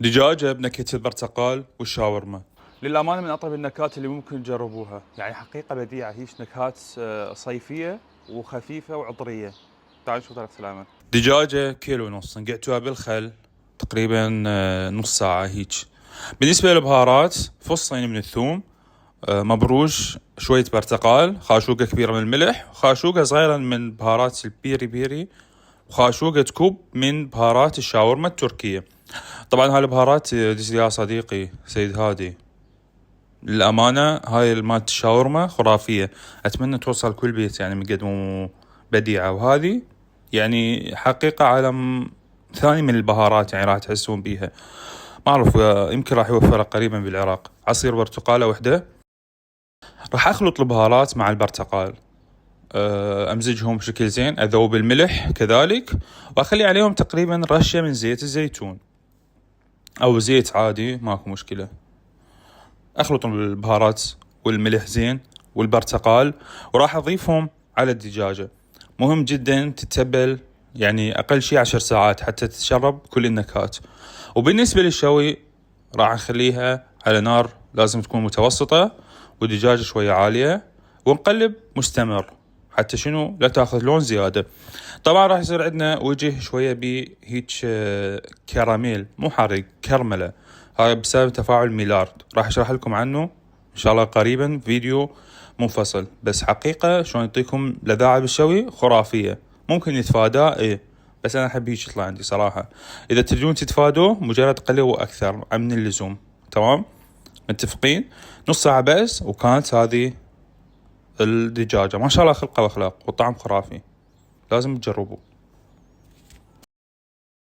دجاجة بنكهة البرتقال والشاورما. للأمانة من أطيب النكهات اللي ممكن تجربوها، يعني حقيقة بديعة، هيش نكهات صيفية وخفيفة وعطرية. تعال نشوف طريقة العمل. دجاجة كيلو ونص نقعتوها بالخل تقريبا نص ساعة هيك. بالنسبة للبهارات، فصين من الثوم مبروش، شوية برتقال، خاشوقة كبيرة من الملح، وخاشوقة صغيرة من بهارات البيري بيري، وخاشوقة كوب من بهارات الشاورما التركية. طبعا هاي البهارات دز يا صديقي سيد هادي، للأمانة هاي مالت الشاورما خرافية، أتمنى توصل كل بيت يعني من قد بديعة. وهذه يعني حقيقة عالم ثاني من البهارات، يعني راح تحسون بيها. ما أعرف يمكن راح يوفرها قريبا بالعراق. عصير برتقالة وحدة. راح أخلط البهارات مع البرتقال، أمزجهم بشكل زين، أذوب الملح كذلك، وأخلي عليهم تقريبا رشة من زيت الزيتون أو زيت عادي ماكو مشكلة. أخلط البهارات والملح زين والبرتقال، وراح أضيفهم على الدجاجة. مهم جدا تتبل يعني أقل شيء 10 ساعات حتى تتشرب كل النكهات. وبالنسبة للشوي راح نخليها على نار لازم تكون متوسطة، والدجاجة شوية عالية، ونقلب مستمر حتى شنو لا تاخذ لون زيادة. طبعا راح يصير عندنا وجه شوية بهيك كراميل، مو حرق، كرملة. هاي بسبب تفاعل ميلارد، راح اشرح لكم عنه ان شاء الله قريبا فيديو منفصل. بس حقيقة شلون يعطيكم لذاعة بالشوي خرافية. ممكن نتفاداه بس انا احب هيك يطلع عندي صراحة. اذا تريدون تتفادوه مجرد قلوا اكثر من اللزوم. تمام، متفقين؟ نص ساعة بس وكانت هذه الدجاجة ما شاء الله خلقة واخلاق، وطعم خرافي، لازم تجربوه.